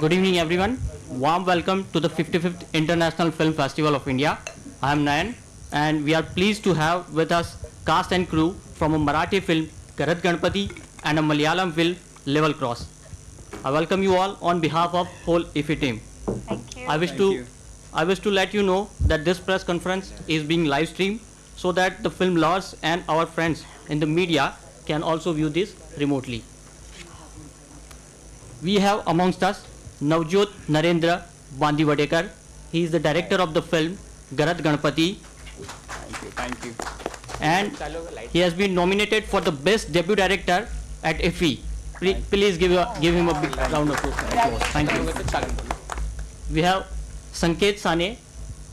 Good evening, everyone. Warm welcome to the 55th International Film Festival of India. I am Nayan, and we are pleased to have with us cast and crew from a Marathi film, Gharat Ganpati, and a Malayalam film, Level Cross. I welcome you all on behalf of whole IFFI team. Thank you. I wish to let you know that this press conference is being live streamed so that the film lovers and our friends in the media can also view this remotely. We have amongst us Navjot Narendra Bandiwadekar. He is the director of the film Gharat Ganpati. Thank you. And he has been nominated for the best debut director at IFFI. Please give him a big round of applause. Thank you. We have Sanket Sane,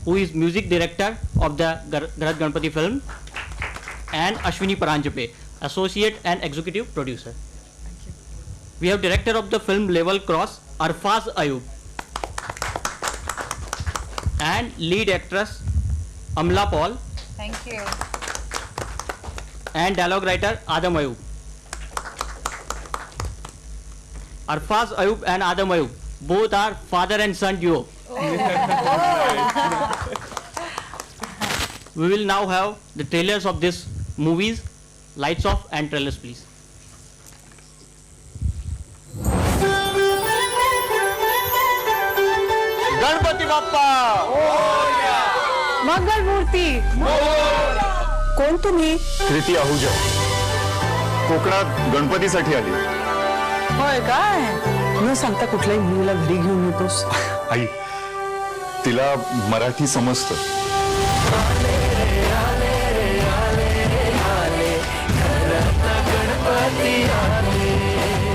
who is music director of the Gharat Ganpati film, and Ashwini Paranjape, associate and executive producer. We have director of the film Level Cross, Arfaz Ayub, and lead actress Amla Paul, Thank you. and dialogue writer Adam Ayub. Arfaz Ayub and Adam Ayub both are father and son duo. We will now have the trailers of these movies. Lights off and trailers, please. Ganpati Bappa मंगल मूर्ती. कोण तुम्ही? तृतीय अहुजा कोकणात गणपतीसाठी आली. होय काय? न सांगता कुठल्याही मुलीला घरी घेऊन येतोस? आई तिला मराठी समजतं.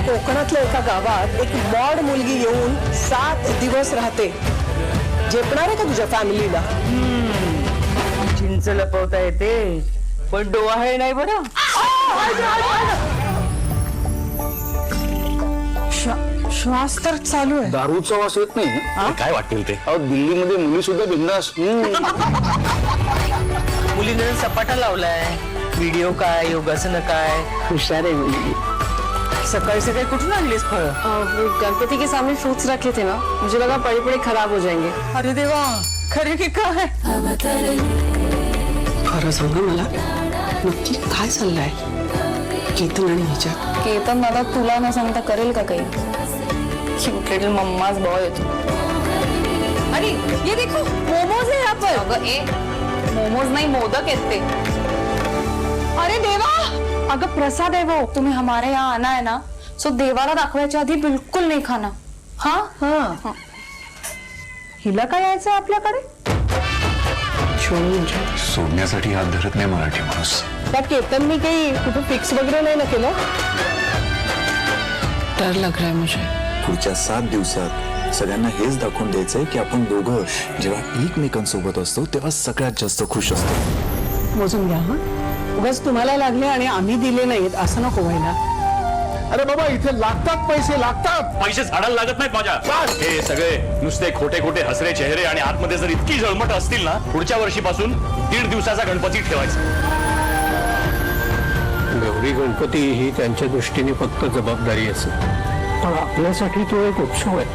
कोकणातल्या एका गावात एक मॉड मुलगी येऊन 7 दिवस राहते. झेपणार आहे का तुझ्या फॅमिलीला? चिंच लपवता येते पण डोळा आहे नाही बरं. श्वास तर चालू आहे. दारूचा वास येत नाही. काय वाटेल ते. अहो दिल्लीमध्ये मुली सुद्धा बिंदास. मुलीने सपाटा लावलाय. व्हिडिओ काय, योगासनं काय. हुशार आहे मुलगी. सकाळी सकाळी कुठून आणलीस फळं? गणपति के सामने फ्रूट्स रखे थे ना, मुझे लगा पड़े पड़े खराब हो जाएंगे. अरे देवा, खरे की काय? खरं सांग मला, नक्की काय चाललंय केतन आणि हिच्यात? केतन दादा तुला न सांगता करेल का काही? क्यूट लिटिल मम्माज बॉय येतो. अरे ये देखो मोमोज है यहाँ पर. अगं मोमोज नहीं मोदक आहेत ते. अरे देवा, अगं प्रसाद आहे वो. तुम्ही हमारे यहाँ आना है ना, सो देवाला दाखवायच्या आधी बिलकुल नाही खाना. हाँ हाँ. हिला काय यायचं आपल्याकडे? सोडण्यासाठी हात धरत नाही मराठी माणूस. त्या केतननी काही कुठे फिक्स वगैरे नाही ना केलं? डर लग रहा है मुझे. पुढच्या 7 दिवसात सगळ्यांना हेच दाखवून द्यायचंय की आपण दोघं जेव्हा एकमेकांसोबत असतो तेव्हा सगळ्यात जास्त खुश असतो. मोजून घ्या. हा उगाच तुम्हाला लागले आणि आम्ही दिले नाहीत असं नको व्हायला. अरे बाबा इथे लागतात पैसे लागतात. पैसे झाडाला लागत नाहीत माझ्या. हे सगळे नुसते खोटे खोटे हसरे चेहरे आणि आतमध्ये जर इतकी जळमट असतील ना, पुढच्या वर्षीपासून 1.5 दिवसाचा गणपती ठेवायचा. गौरी गणपती ही त्यांच्या दृष्टीने फक्त जबाबदारी असेल, पण आपल्यासाठी तो एक उत्सव आहे.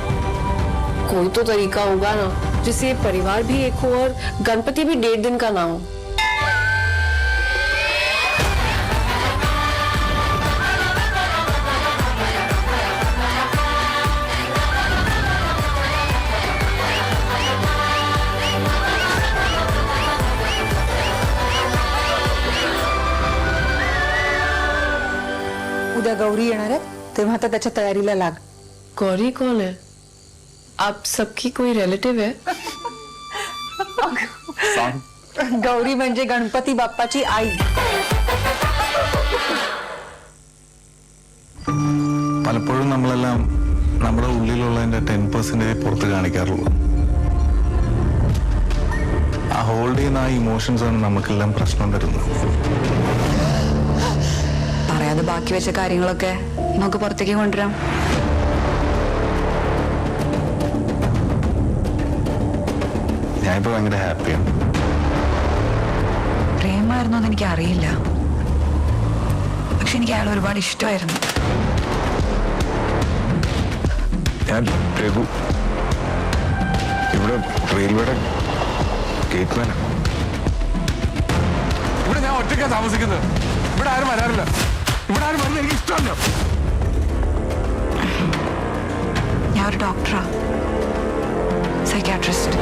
कोई तो तरीका होगा ना जिससे परिवार भी एक हो और गणपति भी 1.5 दिन का ना हो. उद्या गौरी येणार आहेत, तेव्हा आता त्याच्या तयारीला लाग. गौरी कौन है? आप सबकी कोई रिलेटिव है? गौरी म्हणजे गणपती बाप्पाची आई. പലപ്പോഴും നമ്മളെല്ലാം നമ്മുടെ ഉള്ളിലുള്ളതിന്റെ 10% പുറത്ത് കാണിക്കാറുള്ളൂ. ആ ഹോൾഡ് ചെയ്യുന്ന ആ ഇമോഷൻസ് ആണ് നമുക്കെല്ലാം പ്രശ്നം തരുന്നത്. പറയാതെ ബാക്കി വെച്ച കാര്യങ്ങളൊക്കെ നമുക്ക് പുറത്തേക്ക് കൊണ്ടുവരാം. ഞാനിപ്പോ ഭയങ്കര ഹാപ്പിയാണ്. പ്രേമായിരുന്നോ എന്ന് എനിക്ക് അറിയില്ല, പക്ഷെ എനിക്ക് അയാൾ ഒരുപാട് ഇഷ്ടമായിരുന്നു. ഞാൻ രഘു, ഇവിടെ റെയിൽവേയുടെ ഗേറ്റ്മാനാ. ഇവിടെ ഞാൻ ഒറ്റയ്ക്കാണ് താമസിക്കുന്നത്. ഇവിടെ ആരും വരാറില്ല. ഇവിടെ ആരും വരുന്നത് എനിക്ക് ഇഷ്ടമല്ല. ഞാൻ ഒരു ഡോക്ടറാ, psychiatrist.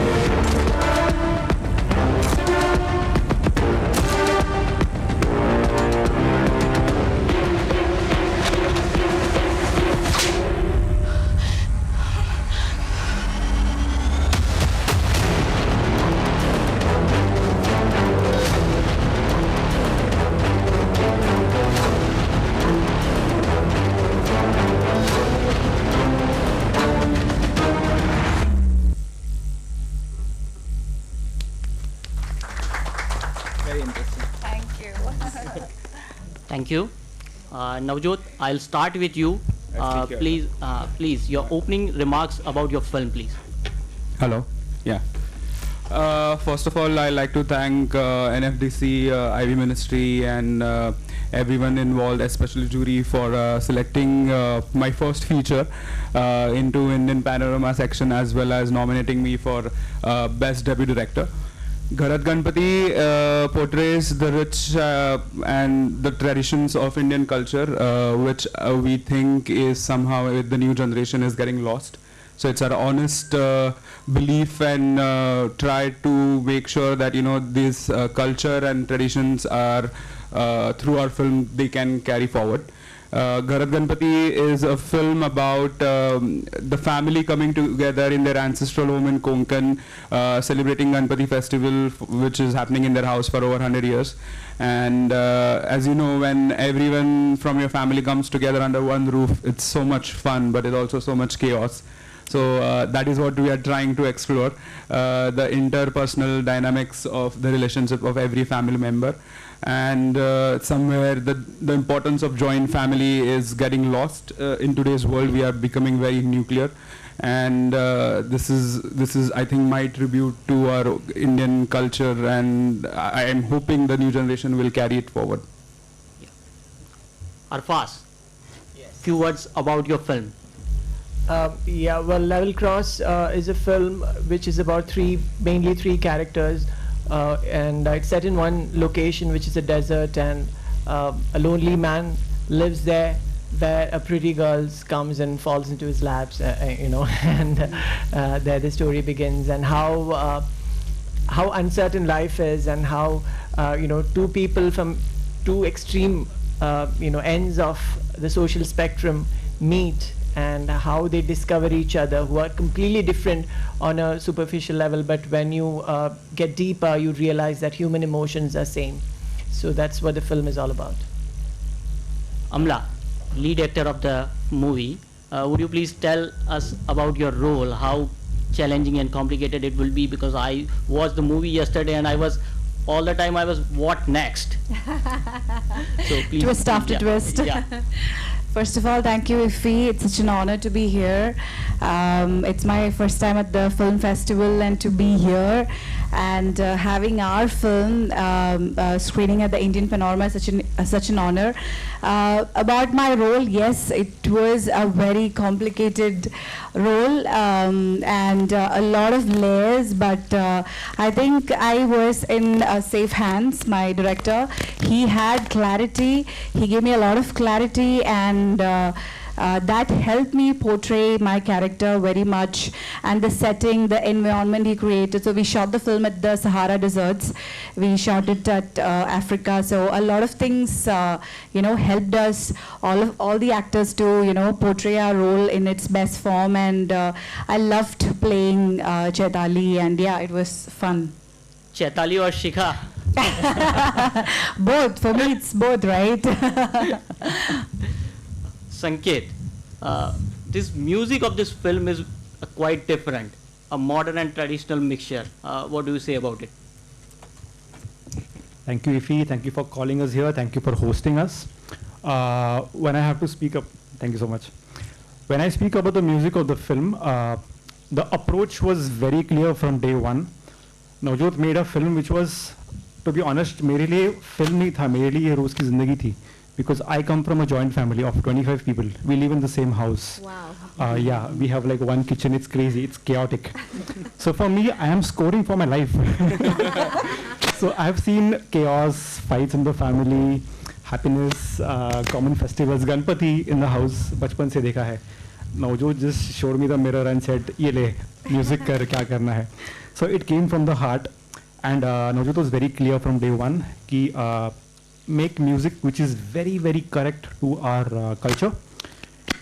Thank you. Navjot, I'll start with you. Please, your opening remarks about your film, please. Hello. Yeah. First of all, I'd like to thank NFDC, IV Ministry, and everyone involved, especially jury, for selecting my first feature into Indian Panorama section, as well as nominating me for Best Debut Director. Gharat Ganpati portrays the rich and the traditions of Indian culture, which we think is somehow with the new generation is getting lost. So it's our honest belief and try to make sure that this culture and traditions are through our film they can carry forward. Gharat Ganpati is a film about the family coming together in their ancestral home in Konkan, celebrating Ganpati festival, which is happening in their house for over 100 years. And as you know, when everyone from your family comes together under one roof, it's so much fun, but it's also so much chaos. So that is what we are trying to explore, the interpersonal dynamics of the relationship of every family member. And somewhere the importance of joint family is getting lost. In today's world, we are becoming very nuclear. And this is I think my tribute to our Indian culture, and I am hoping the new generation will carry it forward. Arfas, few words about your film. Yeah, well, Level Cross is a film which is about mainly three characters, and it's set in one location, which is a desert, and a lonely man lives there, where a pretty girl comes and falls into his laps, and there the story begins, and how uncertain life is, and how two people from two extreme ends of the social spectrum meet, and how they discover each other, who are completely different on a superficial level, but when you get deeper, you realize that human emotions are same. So that's what the film is all about. Amla, lead actor of the movie, would you please tell us about your role, how challenging and complicated it will be, because I watched the movie yesterday and I was all the time what next? So please, Twist after twist. Yeah. First of all, thank you, IFFI. It's such an honor to be here. It's my first time at the film festival, and to be here and having our film screening at the Indian Panorama is such an honor. About my role, yes, it was a very complicated role and a lot of layers, but I think I was in safe hands. My director, he had clarity. He gave me a lot of clarity, and that helped me portray my character very much, and the setting, the environment he created. So we shot the film at the Sahara deserts. We shot it at Africa. So a lot of things, helped us, all the actors to, portray our role in its best form. And I loved playing Chaitali, and yeah, it was fun. Chaitali or Shikha? Both. For me, it's both, right? Sanket, this music of this film is quite different, a modern and traditional mixture. What do you say about it? Thank you, IFFI. Thank you for calling us here. Thank you for hosting us. When I have to speak up, thank you so much. When I speak about the music of the film, the approach was very clear from day one. Navjot made a film which was, to be honest, मेरे लिए film नहीं था, मेरे लिए ये रोज की जिंदगी थी. because I come from a joint family of 25 people. We live in the same house. Wow. Yeah, we have like one kitchen. It's crazy. It's chaotic. So for me, I am scoring for my life. So I've seen chaos, fights in the family, happiness, common festivals, Ganpati in the house. Bachpan se dekha hai. Navjot just showed me the mirror and said, "Ye le, music kar, kya karna hai." So it came from the heart, and Navjot was very clear from day one ki make music which is very, very correct to our culture.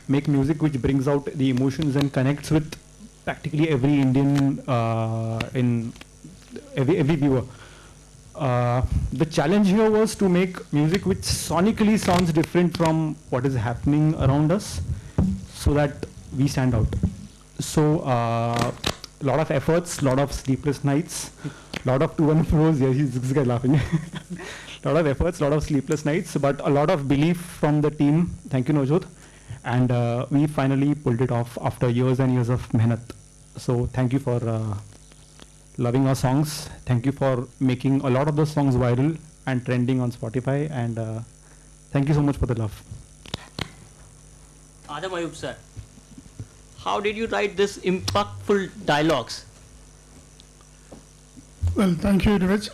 Make music which brings out the emotions and connects with practically every Indian, in every viewer. The challenge here was to make music which sonically sounds different from what is happening around us, so that we stand out. So lot of efforts, lot of sleepless nights, lot of to and fro's. Yeah, this guy laughing. Lot of efforts, lot of sleepless nights, but a lot of belief from the team. Thank you, Navjot. And we finally pulled it off after years and years of mehnat. So thank you for loving our songs. Thank you for making a lot of those songs viral and trending on Spotify. And thank you so much for the love. Adam Ayub sir, how did you write this impactful dialogues? Well, thank you very much.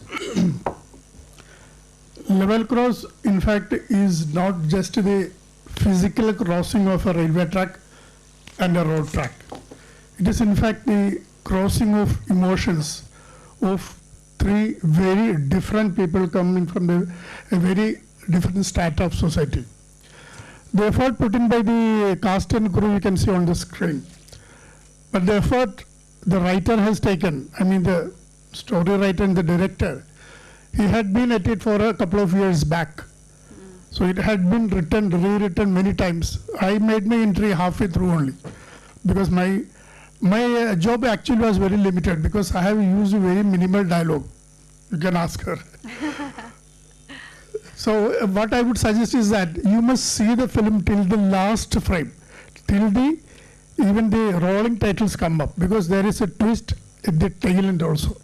Level cross, in fact, is not just the physical crossing of a railway track and a road track. It is in fact the crossing of emotions of three very different people coming from a very different strata of society. The effort put in by the cast and crew you can see on the screen. But the effort the writer has taken, I mean the story writer and the director, he had been at it for a couple of years back. So it had been written, rewritten many times. I made my entry halfway through only, because my job actually was very limited, because I have used very minimal dialogue. You can ask her. So what I would suggest is that you must see the film till the last frame, till even the rolling titles come up, because there is a twist at the tail end also.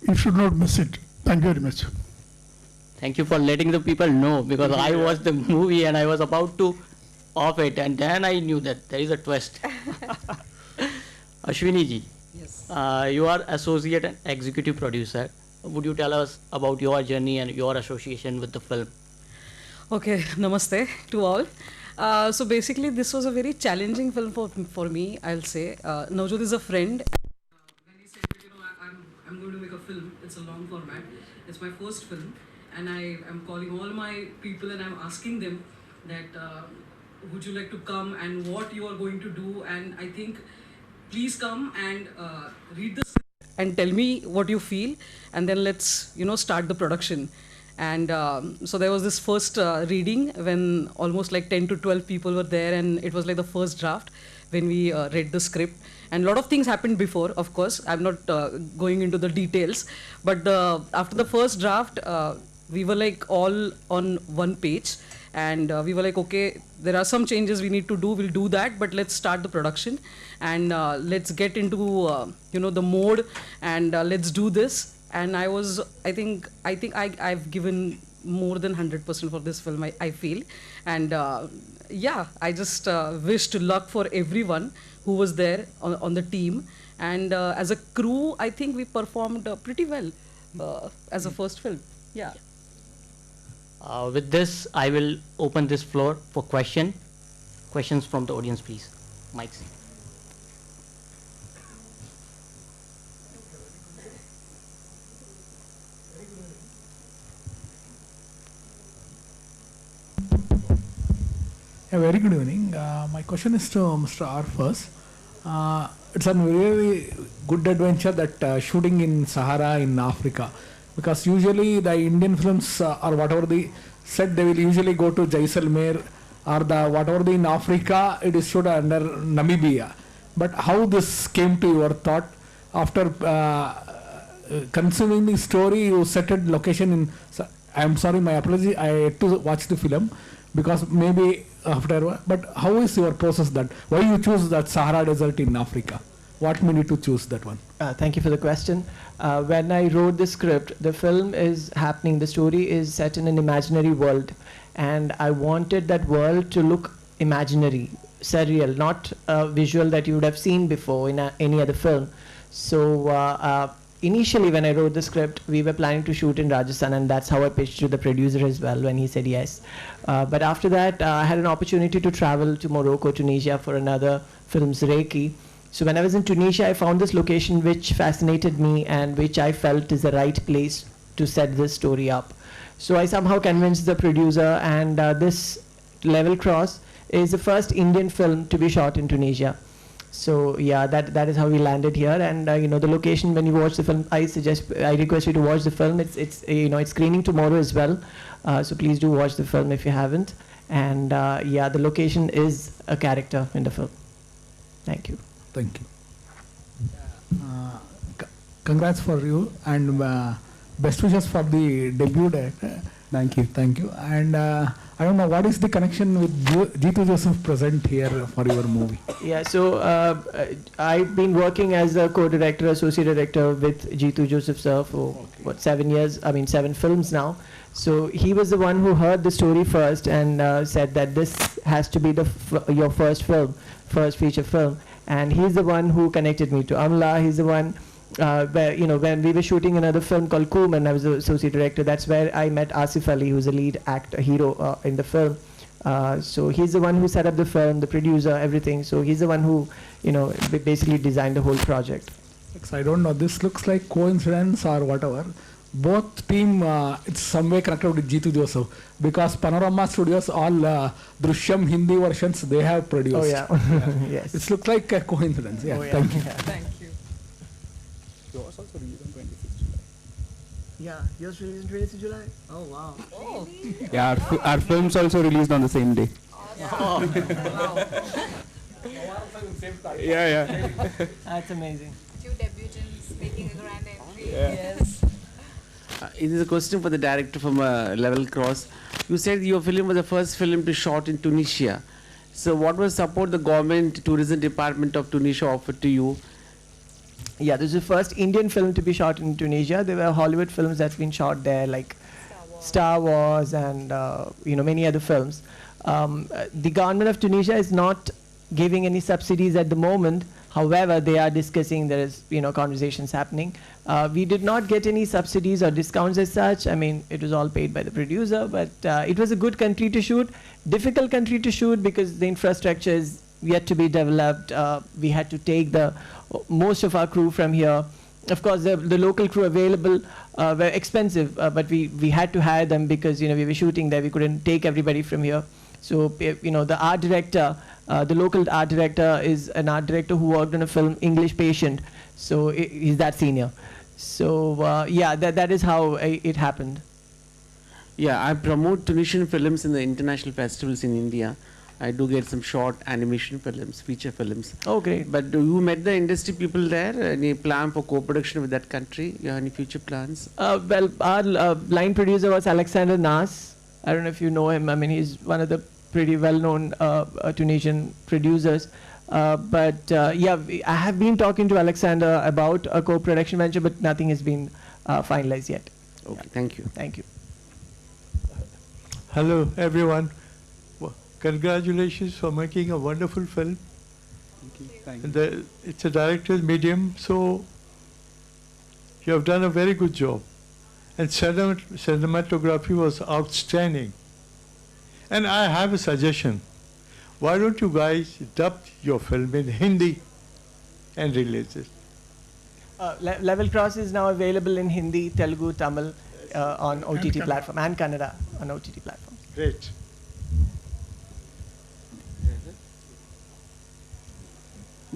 You should not miss it. Thank you very much. Thank you for letting the people know, because I watched the movie and I was about to off it, and then I knew that there is a twist. Ashwini ji, Yes. You are associate and executive producer. Would you tell us about your journey and your association with the film? Okay, namaste to all. So basically, this was a very challenging film for me, I'll say. Navjot is a friend. When he said, I'm going to make a film, it's a long format. It's my first film. And I am calling all my people and I'm asking them that would you like to come and what you are going to do. And I think please come and read the script and tell me what you feel. And then let's, start the production. And so there was this first reading when almost like 10 to 12 people were there, and it was like the first draft when we read the script. And a lot of things happened before, of course. I'm not going into the details. But after the first draft, we were like all on one page. And we were like, okay, there are some changes we need to do. We'll do that, but let's start the production. And let's get into, the mode, and let's do this. And I think I've given more than 100% for this film, I feel. And I just wish to luck for everyone who was there on the team. And as a crew, I think we performed pretty well as a first film. Yeah. With this, I will open this floor for questions from the audience, please. Mics. A very good evening. My question is to Mr. R first. It's a really good adventure that shooting in Sahara in Africa, because usually the Indian films or whatever they said, they will usually go to Jaisalmer or whatever in Africa, it is shot under Namibia. But how this came to your thought after consuming the story, you set a location in, I'm sorry, my apology, I had to watch the film because maybe after, but how is your process that, why you choose that Sahara Desert in Africa? What made you to choose that one? Thank you for the question. When I wrote the script, the film is happening, the story is set in an imaginary world, and I wanted that world to look imaginary, surreal, not visual that you would have seen before in any other film. So initially when I wrote the script, we were planning to shoot in Rajasthan, and that's how I pitched to the producer as well when he said yes. But after that, I had an opportunity to travel to Morocco, Tunisia for another film's Reiki. So when I was in Tunisia, I found this location which fascinated me and which I felt is the right place to set this story up. So I somehow convinced the producer, and this Level Cross is the first Indian film to be shot in Tunisia. So yeah, that is how we landed here. And you know, the location, when you watch the film, I request you to watch the film. It's screening tomorrow as well. So please do watch the film if you haven't. And yeah, the location is a character in the film. Thank you. Thank you. Congrats for you, and best wishes for the debut. Thank you. Thank you. And I don't know, what is the connection with Jeetu Joseph present here for your movie? Yeah, so I've been working as a co-director, associate director with Jeetu Joseph sir for what, 7 years, 7 films now. So he was the one who heard the story first and said that this has to be your first film, first feature film. And he's the one who connected me to Amla. He's the one when we were shooting another film called Koom, and I was the associate director, that's where I met Asif Ali, who's a lead actor, hero in the film. So he's the one who set up the film, the producer, everything. So he's the one who, basically designed the whole project. I don't know, this looks like coincidence or whatever. Both team, it's some way connected with Jeetu Joseph, because Panorama Studios, all Drishyam Hindi versions, they have produced. Oh yeah, yes. It looks like a coincidence. Yeah, oh, yeah. Thank you. Yeah. Thank you. Yours also released on 26th July. Yeah, yours released on 26th July? Oh wow. Oh. Yeah, our film's also released on the same day. Oh. Yeah. That's amazing. Two debutants making a grand entry. Yeah. Yes. It is a question for the director from Level Cross. You said your film was the first film to shot in Tunisia. So what was support the government tourism department of Tunisia offered to you? Yeah, this is the first Indian film to be shot in Tunisia. There were Hollywood films that's been shot there, like Star Wars and many other films. The government of Tunisia is not giving any subsidies at the moment. However, they are discussing, there is conversations happening. We did not get any subsidies or discounts as such. It was all paid by the producer, but it was a good country to shoot, difficult country to shoot because the infrastructure is yet to be developed. We had to take most of our crew from here. Of course, the local crew available were expensive, but we had to hire them because we were shooting there. We couldn't take everybody from here. So the art director, the local art director is an art director who worked on a film English Patient. So he's that senior. So yeah, that is how it happened. Yeah, I promote Tunisian films in the international festivals in India. I do get some short animation films, feature films. Oh, great. But do you met the industry people there? Any plan for co-production with that country? You have any future plans? Well, our line producer was Alexander Nas. I don't know if you know him. He's one of the pretty well-known Tunisian producers. Yeah, I have been talking to Alexander about a co-production venture, but nothing has been finalized yet. Okay, thank you. Thank you. Hello, everyone. Congratulations for making a wonderful film. Thank you. It's a director's medium, so you have done a very good job. And cinematography was outstanding. And I have a suggestion. Why don't you guys dub your film in Hindi and release it? Level Cross is now available in Hindi, Telugu, Tamil on OTT platform, and Kannada on OTT platform. Great.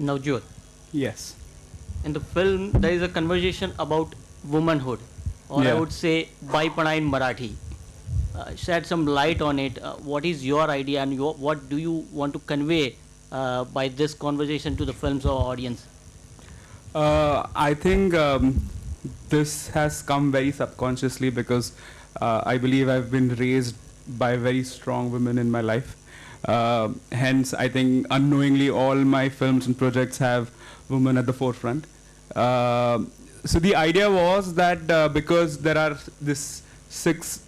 Navjot. Yes. In the film, there is a conversation about womanhood, or I would say Baipada in Marathi. Shed some light on it. What is your idea, and what do you want to convey by this conversation to the film's audience? I think this has come very subconsciously because I believe I've been raised by very strong women in my life. Hence, I think unknowingly all my films and projects have women at the forefront. So the idea was that because there are this 6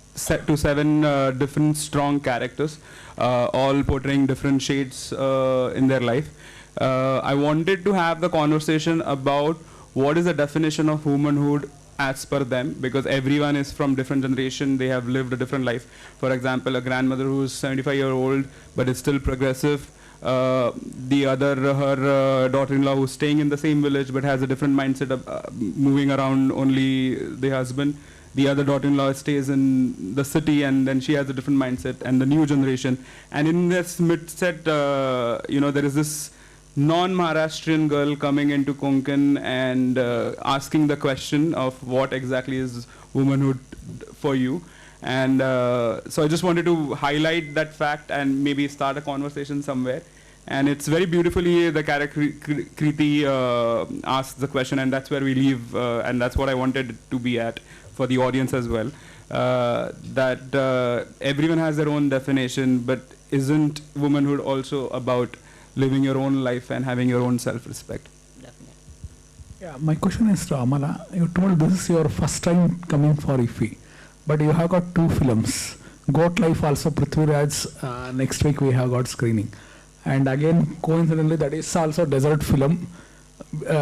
to 7 different strong characters, all portraying different shades in their life, I wanted to have the conversation about what is the definition of womanhood as per them, because everyone is from different generation, they have lived a different life. For example, a grandmother who's 75-year-old but is still progressive, the other, her daughter-in-law who's staying in the same village but has a different mindset of moving around only the husband. The other daughter-in-law stays in the city and then she has a different mindset, and the new generation. And in this mid-set, there is this non-Maharashtrian girl coming into Konkan and asking the question of what exactly is womanhood for you. And so I just wanted to highlight that fact and maybe start a conversation somewhere. And it's very beautifully the character Kriti asks the question, and that's where we leave, and that's what I wanted to be at for the audience as well. That everyone has their own definition, but isn't womanhood also about living your own life and having your own self-respect? Yeah, my question is to Amala. You told this is your first time coming for IFFI, but you have got 2 films. Goat Life also, Prithviraj, next week we have got screening. And again, coincidentally, that is also desert film,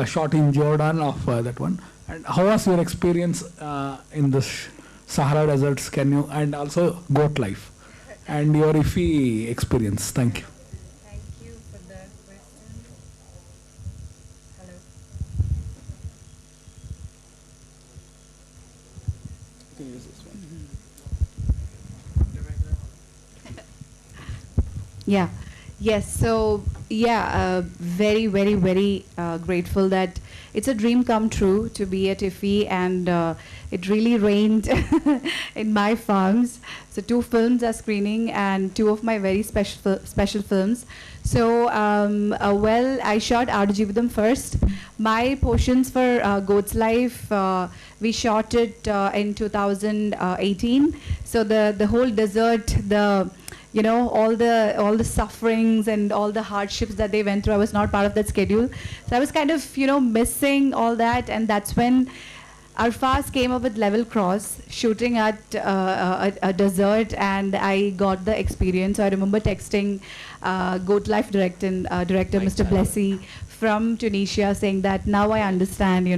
shot in Jordan of that one. And how was your experience in the Sahara deserts? Can you, and also Goat Life, and your IFFI experience? Thank you. Yeah. Yes. So yeah, very, very, very grateful that it's a dream come true to be at IFFI, and it really rained in my farms. So 2 films are screening, and 2 of my very special films. So well, I shot Aadujivitham first. My portions for Goat's Life, we shot it in 2018. So the whole desert, all the sufferings and all the hardships that they went through, I was not part of that schedule. So I was kind of, missing all that, and that's when Arfaz came up with Level Cross, shooting at a desert, and I got the experience. So I remember texting Goat Life director Mr. Blessy from Tunisia, saying that now I understand,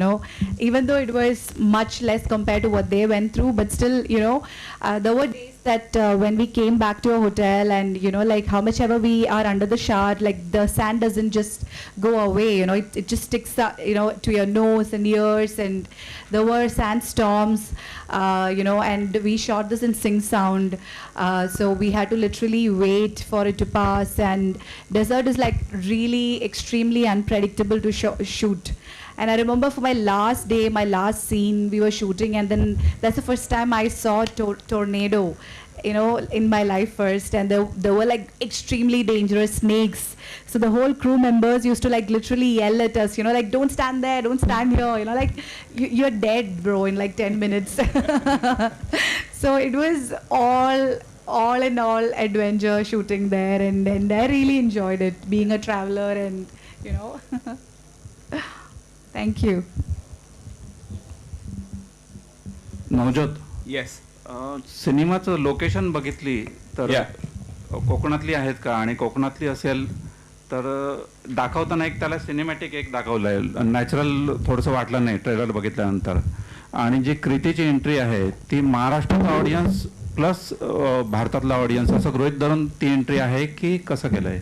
even though it was much less compared to what they went through, but still, there were days that when we came back to a hotel, and like how much ever we are under the shower, like the sand doesn't just go away, it just sticks to your nose and ears, and there were sandstorms, and we shot this in Sing Sound, so we had to literally wait for it to pass, and desert is like really extremely unpredictable to shoot. And I remember for my last day, my last scene, we were shooting, and then that's the first time I saw tornado, in my life first, and there were like extremely dangerous snakes. So the whole crew members used to like literally yell at us, like don't stand there, don't stand here, like you're dead, bro, in like 10 minutes. So it was all in all adventure shooting there, and I really enjoyed it, being a traveler, and Thank you. Navjot. Yes. सिनेमाचं location बघितली तर कोकणातली आहेत का, आणि कोकणातली असेल तर दाखवताना एक त्याला सिनेमॅटिक एक दाखवलंय, नॅचरल थोडंसं वाटलं नाही ट्रेलर बघितल्यानंतर. आणि जी कृतीची एंट्री आहे ती महाराष्ट्रातला ऑडियन्स प्लस भारतातला ऑडियन्स असं गृहीत धरून ती एंट्री आहे की कसं केलंय?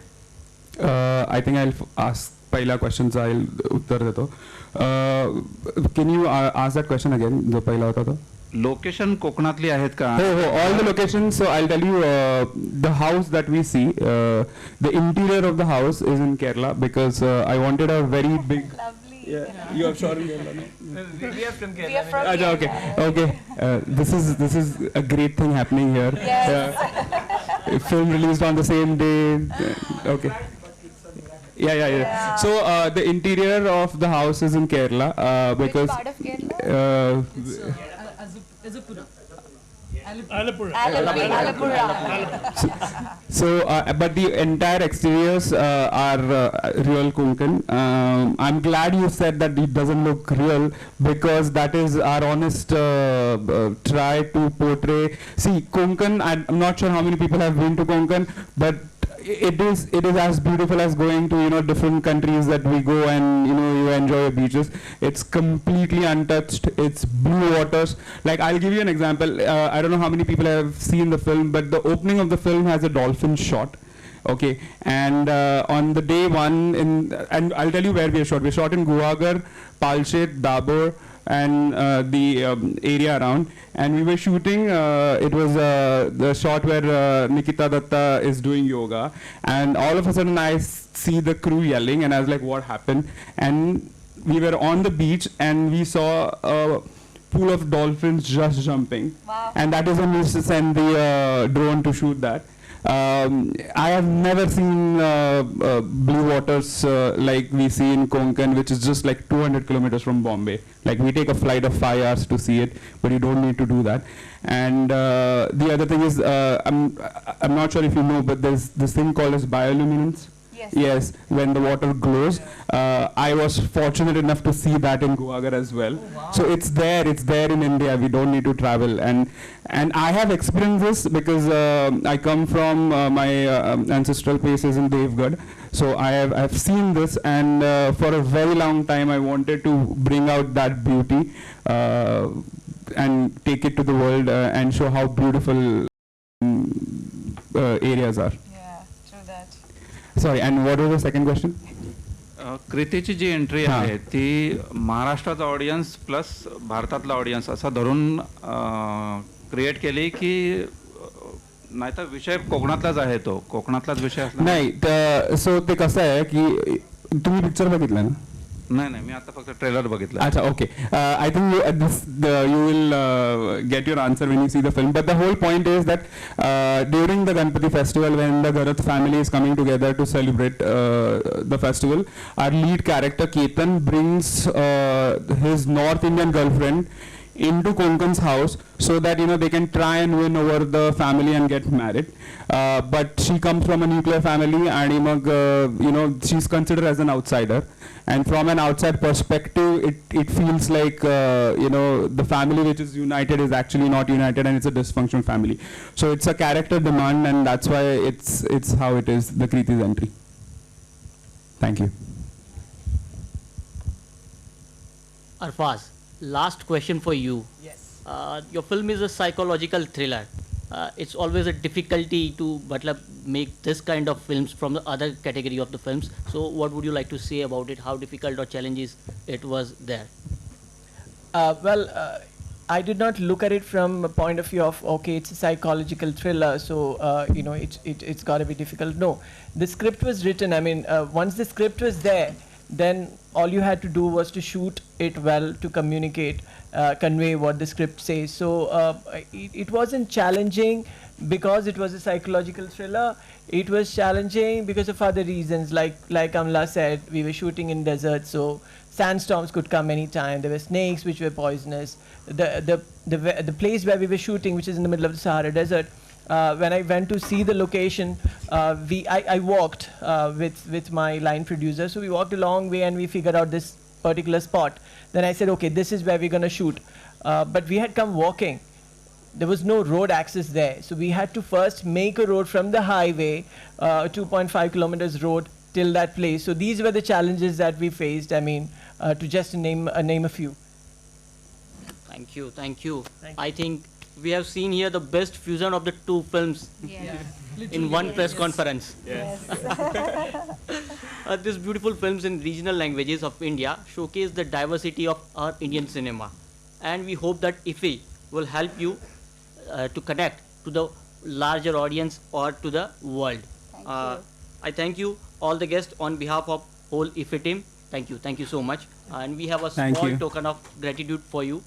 आय थिंक आय आस्क पहिला क्वेश्चनचा उत्तर देतो. Can you ask that question again, जो पहिला होता तो? लोकेशन कोकणातली आहेत का? हो, all the location. So I tell you, the house that we see, the interior of the house is in Kerala, because I wanted a very big. You are sure in Kerala, no? We are from Kerala. Okay. This is a great thing happening here. Yes. Film released on the same day. Okay. Yeah. So the interior of the house is in Kerala, because which part of Kerala? Azapura. So, but the entire exteriors are real Konkan. I'm glad you said that it doesn't look real, because that is our honest try to portray. See, Konkan, I'm not sure how many people have been to Konkan, but it is as beautiful as going to different countries that we go and you enjoy your beaches. It's completely untouched. It's blue waters. Like, I'll give you an example. I don't know how many people have seen the film, but the opening of the film has a dolphin shot. Okay, and on the day one, and I'll tell you where we shot. We shot in Guwahati, Palshet, Dabur, and the area around, and we were shooting. It was the shot where Nikita Datta is doing yoga, and all of a sudden I see the crew yelling, and I was like, what happened? And we were on the beach, and we saw a pool of dolphins just jumping. Wow. And that is when we sent the drone to shoot that. I have never seen blue waters like we see in Konkan, which is just like 200 kilometers from Bombay. Like, we take a flight of 5 hours to see it, but you don't need to do that. And the other thing is, I'm not sure if you know, but there's this thing called as bioluminescence. Yes, when the water glows. I was fortunate enough to see that in Guwahati as well. Oh, wow. So it's there in India. We don't need to travel. And I have experienced this because I come from my ancestral places in Devgarh. So I've seen this, and for a very long time I wanted to bring out that beauty and take it to the world and show how beautiful areas are. Sorry, and what was the second question? कृतीची जी entry आहे ती महाराष्ट्राचा audience plus भारतातला audience असा धरून create केली की नाहीतर विषय कोकणातलाच आहे तो कोकणातलाच विषय असला नाही. सो ते कसं आहे की तुम्ही पिक्चर बघितला ना? नाही मी आता फक्त ट्रेलर बघितला. अच्छा, okay. I think you will get your answer when you see the film. But the whole point is that during the Ganpati festival, when the Gharat family is coming together to celebrate the festival, our lead character Ketan brings his North Indian girlfriend into Konkan's house so that they can try and win over the family and get married. But she comes from a nuclear family, and she's considered as an outsider. And from an outside perspective, it feels like the family which is united is actually not united, and it's a dysfunctional family. So it's a character demand, and that's why it's how it is, the Kriti's entry. Thank you. Arfaz, last question for you. Yes. Your film is a psychological thriller. It's always a difficulty to make this kind of films from the other category of the films. So what would you like to say about it? How difficult or challenges it was there? I did not look at it from a point of view of, okay, it's a psychological thriller, so it's got to be difficult. No, the script was written. I mean, once the script was there, then all you had to do was to shoot it well, to communicate, convey what the script says. So it wasn't challenging because it was a psychological thriller. It was challenging because of other reasons. Like Amla said, we were shooting in desert, so sandstorms could come anytime. There were snakes which were poisonous. The place where we were shooting, which is in the middle of the Sahara Desert, when I went to see the location, I walked with my line producer. So we walked a long way and we figured out this particular spot. Then I said, okay, this is where we're going to shoot. But we had come walking. There was no road access there. So we had to first make a road from the highway, 2.5 kilometers road till that place. So these were the challenges that we faced. I mean, to just name a few. Thank you. Thank you. I think we have seen here the best fusion of the two films in one press conference. Yes. These beautiful films in regional languages of India showcase the diversity of our Indian cinema, and we hope that IFFI will help you to connect to the larger audience or to the world. I thank you, all the guests, on behalf of whole IFFI team. Thank you so much. And we have a small token of gratitude for you.